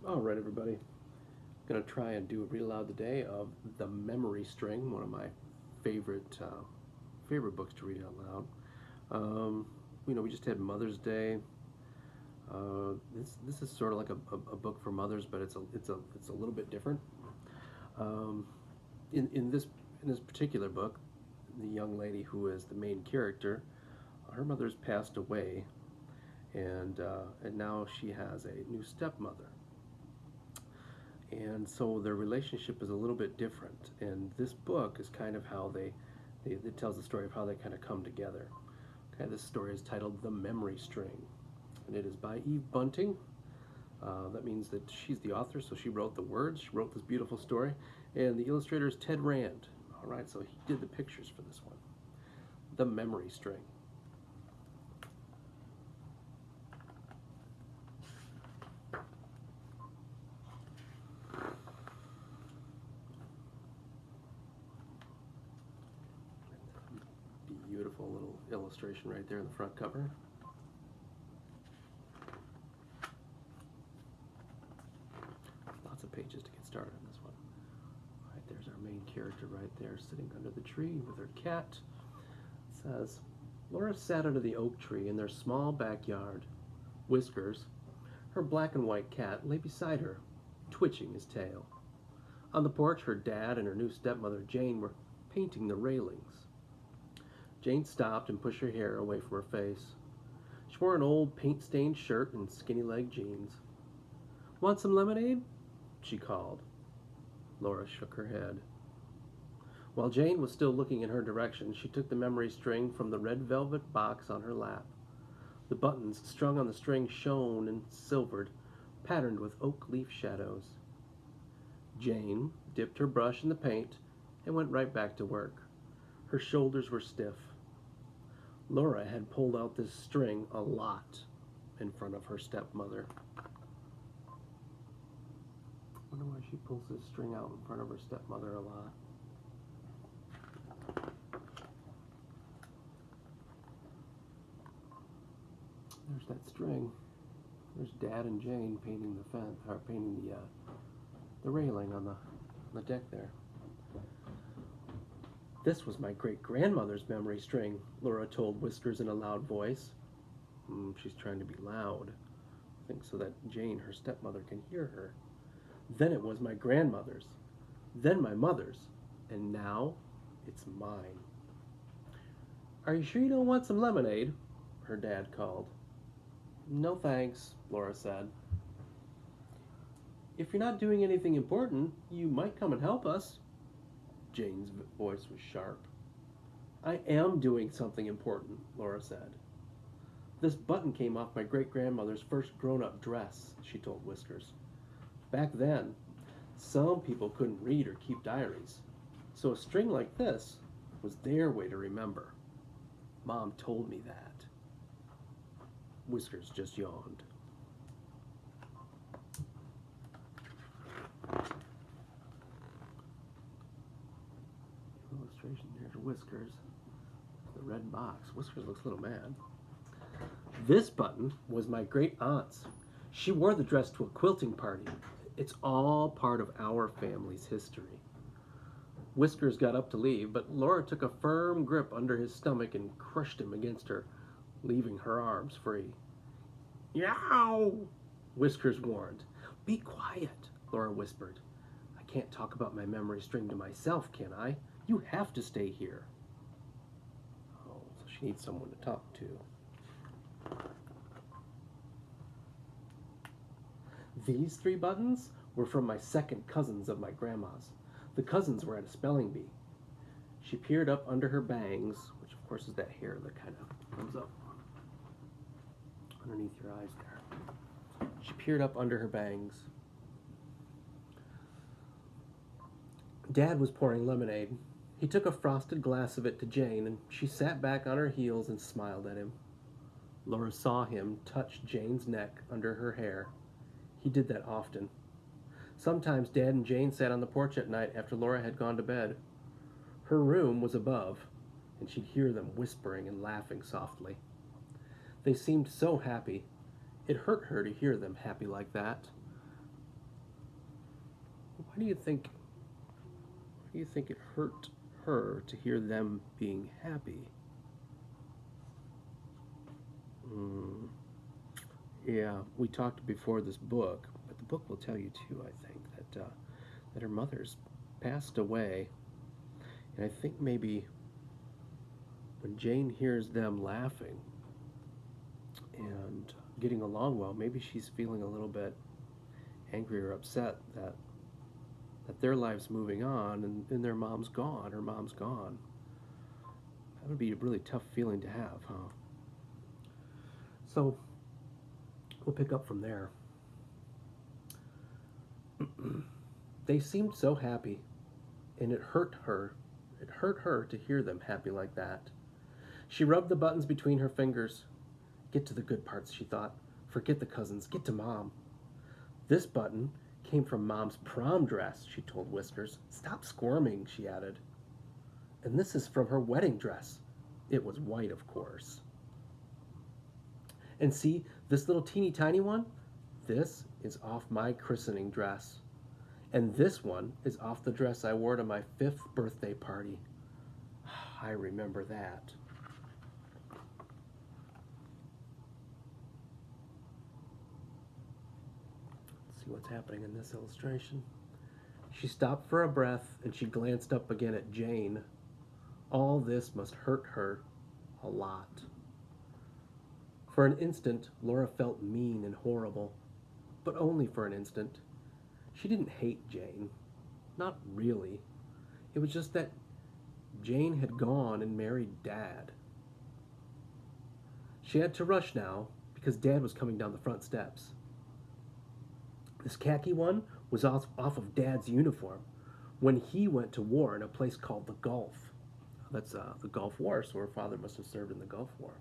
All right, everybody. Going to try and do a read aloud today of The Memory String, one of my favorite favorite books to read out loud. Um, we just had Mother's Day. This is sort of like a book for mothers, but it's a little bit different. Um, in this particular book, the young lady who is the main character, her mother's passed away, and now she has a new stepmother, and so their relationship is a little bit different. And this book is kind of how it tells the story of how they kind of come together. Okay, this story is titled The Memory String, and it is by Eve Bunting. That means that she's the author, so she wrote the words, she wrote this beautiful story, and the illustrator is Ted Rand. All right, so he did the pictures for this one. The Memory String. Beautiful little illustration right there in the front cover. Lots of pages to get started on this one. All right, there's our main character right there sitting under the tree with her cat. It says, Laura sat under the oak tree in their small backyard. Whiskers, her black and white cat, lay beside her, twitching his tail. On the porch, her dad and her new stepmother, Jane, were painting the railings. Jane stopped and pushed her hair away from her face. She wore an old paint-stained shirt and skinny-leg jeans. Want some lemonade? She called. Laura shook her head. While Jane was still looking in her direction, she took the memory string from the red velvet box on her lap. The buttons strung on the string shone and silvered, patterned with oak leaf shadows. Jane dipped her brush in the paint and went right back to work. Her shoulders were stiff. Laura had pulled out this string a lot in front of her stepmother. I wonder why she pulls this string out in front of her stepmother a lot. There's that string. There's Dad and Jane painting the fence, or painting the railing on the deck there. This was my great-grandmother's memory string, Laura told Whiskers in a loud voice. She's trying to be loud, I think, so that Jane, her stepmother, can hear her. Then it was my grandmother's, then my mother's, and now it's mine. Are you sure you don't want some lemonade? Her dad called. No thanks, Laura said. If you're not doing anything important, you might come and help us. Jane's voice was sharp. I am doing something important, Laura said. This button came off my great-grandmother's first grown-up dress, she told Whiskers. Back then, some people couldn't read or keep diaries, so a string like this was their way to remember. Mom told me that. Whiskers just yawned. Illustration, there's Whiskers. The red box. Whiskers looks a little mad. This button was my great aunt's. She wore the dress to a quilting party. It's all part of our family's history. Whiskers got up to leave, but Laura took a firm grip under his stomach and crushed him against her, leaving her arms free. Yow! Whiskers warned. Be quiet, Laura whispered. I can't talk about my memory string to myself, can I? You have to stay here. Oh, so she needs someone to talk to. These 3 buttons were from my second cousins of my grandma's. The cousins were at a spelling bee. She peered up under her bangs, which of course is that hair that kind of comes up underneath your eyes there. She peered up under her bangs. Dad was pouring lemonade. He took a frosted glass of it to Jane, and she sat back on her heels and smiled at him. Laura saw him touch Jane's neck under her hair. He did that often. Sometimes Dad and Jane sat on the porch at night after Laura had gone to bed. Her room was above, and she'd hear them whispering and laughing softly. They seemed so happy. It hurt her to hear them happy like that. why do you think it hurt her to hear them being happy? Mm, yeah, we talked before this book, but the book will tell you too, I think, that her mother's passed away. And I think maybe when Jane hears them laughing and getting along well, maybe she's feeling a little bit angry or upset that their life's moving on and their mom's gone, her mom's gone. That would be a really tough feeling to have, huh? So we'll pick up from there. They seemed so happy, and it hurt her. It hurt her to hear them happy like that. She rubbed the buttons between her fingers. Get to the good parts, she thought. Forget the cousins. Get to Mom. This button came from Mom's prom dress, she told Whiskers. Stop squirming, she added. And this is from her wedding dress. It was white, of course. And see, this little teeny tiny one? This is off my christening dress. And this one is off the dress I wore to my 5th birthday party. I remember that. Let's see what's happening in this illustration. She stopped for a breath and she glanced up again at Jane. All this must hurt her a lot. For an instant, Laura felt mean and horrible, but only for an instant. She didn't hate Jane. Not really. It was just that Jane had gone and married Dad. She had to rush now because Dad was coming down the front steps. This khaki one was off of Dad's uniform when he went to war in a place called the Gulf. That's the Gulf War, so her father must have served in the Gulf War.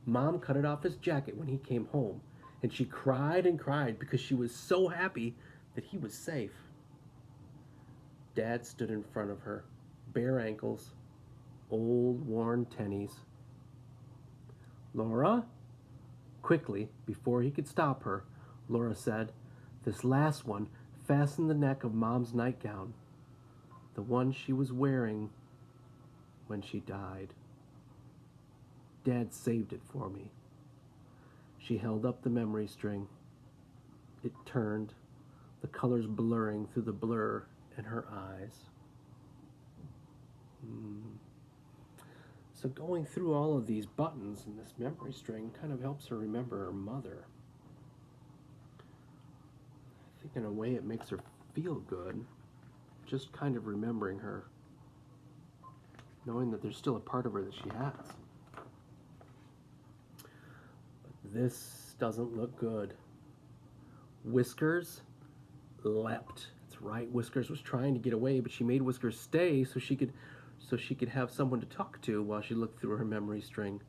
Mom cut it off his jacket when he came home, and she cried and cried because she was so happy that he was safe. Dad stood in front of her, bare ankles, old worn tennies. Laura? Quickly, before he could stop her, Laura said, this last one fastened the neck of Mom's nightgown, the one she was wearing when she died. Dad saved it for me. She held up the memory string. It turned, the colors blurring through the blur in her eyes. So going through all of these buttons in this memory string kind of helps her remember her mother. I think in a way it makes her feel good, just kind of remembering her, knowing that there's still a part of her that she has. This doesn't look good. Whiskers leapt. That's right, Whiskers was trying to get away, but she made Whiskers stay so she could have someone to talk to while she looked through her memory string.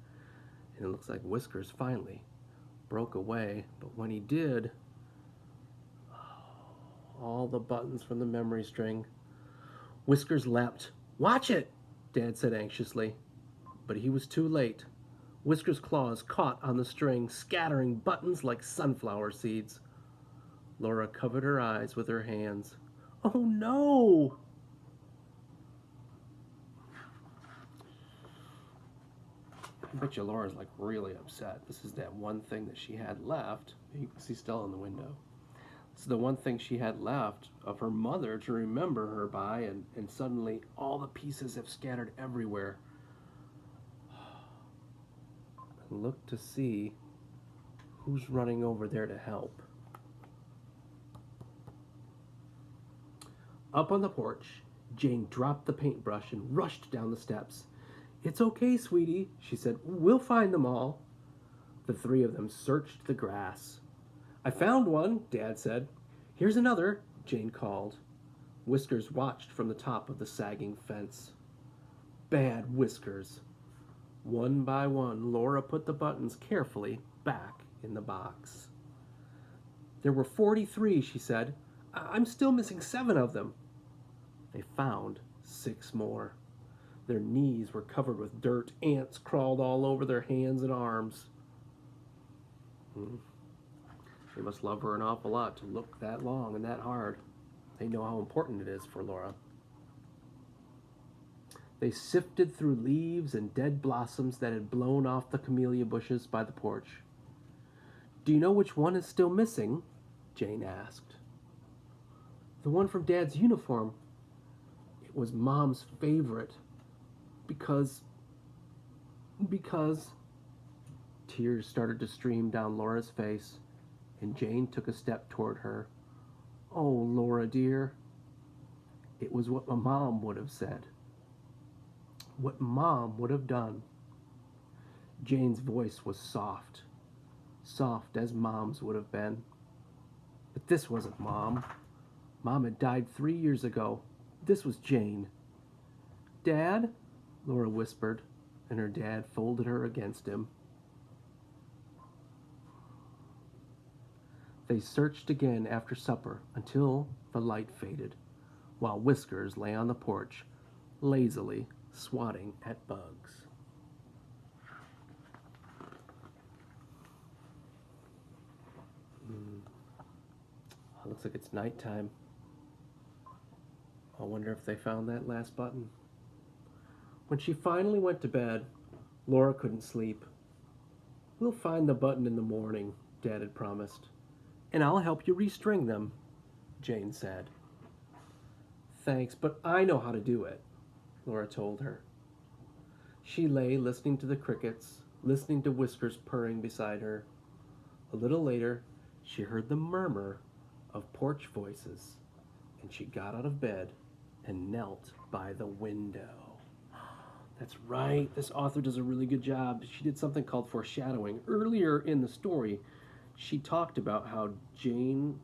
And it looks like Whiskers finally broke away, but when he did, all the buttons from the memory string. Whiskers leapt. Watch it, Dad said anxiously, but he was too late. Whiskers' claws caught on the string, scattering buttons like sunflower seeds. Laura covered her eyes with her hands. Oh no! I bet you Laura's like really upset. This is that one thing that she had left. You can see Stella in the window. This is the one thing she had left of her mother to remember her by, and suddenly all the pieces have scattered everywhere. Look to see who's running over there to help. Up on the porch, Jane dropped the paintbrush and rushed down the steps. It's okay, sweetie, she said. We'll find them all. The three of them searched the grass. I found one, Dad said. Here's another, Jane called. Whiskers watched from the top of the sagging fence. Bad Whiskers. One by one, Laura put the buttons carefully back in the box. There were 43, she said. I'm still missing 7 of them. They found 6 more. Their knees were covered with dirt. Ants crawled all over their hands and arms. They must love her an awful lot to look that long and that hard. They know how important it is for Laura. They sifted through leaves and dead blossoms that had blown off the camellia bushes by the porch. "Do you know which one is still missing?" Jane asked. "The one from Dad's uniform. It was Mom's favorite. Because... because... Tears started to stream down Laura's face, and Jane took a step toward her. "Oh, Laura dear." It was what my mom would have said. What Mom would have done. Jane's voice was soft. Soft as Mom's would have been. But this wasn't Mom. Mom had died 3 years ago. This was Jane. "Dad?" Laura whispered, and her dad folded her against him. They searched again after supper until the light faded, while Whiskers lay on the porch, lazily swatting at bugs. Looks like it's nighttime. I wonder if they found that last button. When she finally went to bed, Laura couldn't sleep. "We'll find the button in the morning," Dad had promised. "And I'll help you restring them," Jane said. "Thanks, but I know how to do it," Laura told her. She lay listening to the crickets, listening to Whiskers purring beside her. A little later, she heard the murmur of porch voices, and she got out of bed and knelt by the window. That's right, this author does a really good job. She did something called foreshadowing. Earlier in the story, she talked about how Jane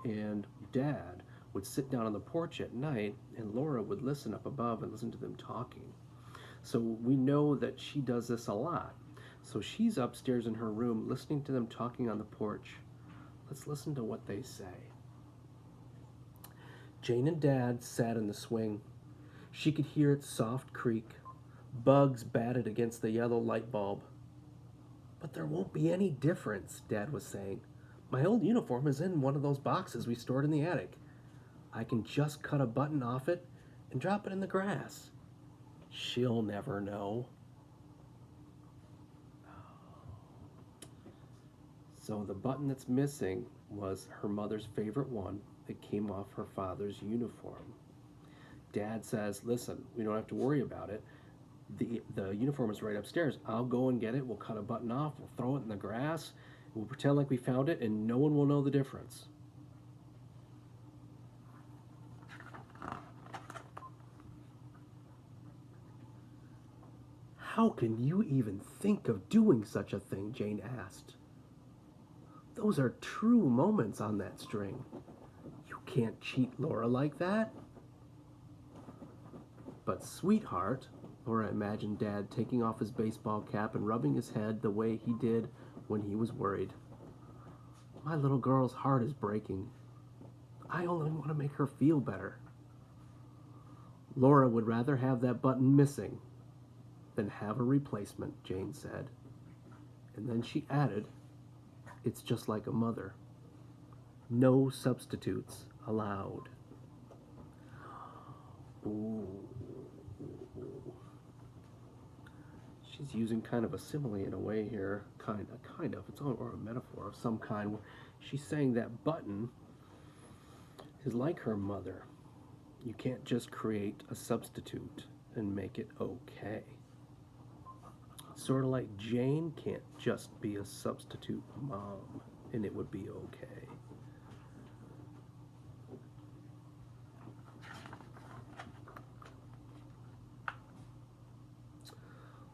and Dad would sit down on the porch at night, and Laura would listen up above and listen to them talking. So we know that she does this a lot. So she's upstairs in her room listening to them talking on the porch. Let's listen to what they say. Jane and Dad sat in the swing. She could hear its soft creak. Bugs batted against the yellow light bulb. "But there won't be any difference," Dad was saying. "My old uniform is in one of those boxes we stored in the attic. I can just cut a button off it and drop it in the grass. She'll never know." So the button that's missing was her mother's favorite one that came off her father's uniform. Dad says, "Listen, we don't have to worry about it. The uniform is right upstairs. I'll go and get it. We'll cut a button off. We'll throw it in the grass. We'll pretend like we found it, and no one will know the difference." "How can you even think of doing such a thing?" Jane asked. "Those are true moments on that string. You can't cheat Laura like that." "But sweetheart," Laura imagined Dad taking off his baseball cap and rubbing his head the way he did when he was worried. "My little girl's heart is breaking. I only want to make her feel better." "Laura would rather have that button missing than have a replacement," Jane said. And then she added, "It's just like a mother. No substitutes allowed." Ooh. She's using kind of a simile in a way here, kind of, it's or a metaphor of some kind. She's saying that button is like her mother. You can't just create a substitute and make it okay. Sort of like Jane can't just be a substitute mom and it would be okay.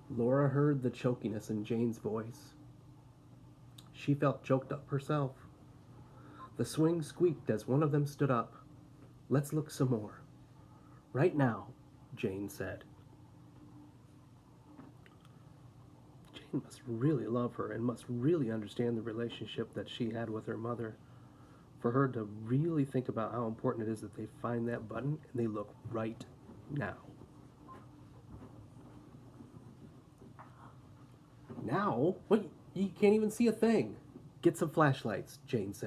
Laura heard the chokiness in Jane's voice. She felt choked up herself. The swing squeaked as one of them stood up. "Let's look some more. Right now," Jane said. Jane must really love her and must really understand the relationship that she had with her mother. For her to really think about how important it is that they find that button and they look right now. "Now? What? You can't even see a thing." "Get some flashlights," Jane said.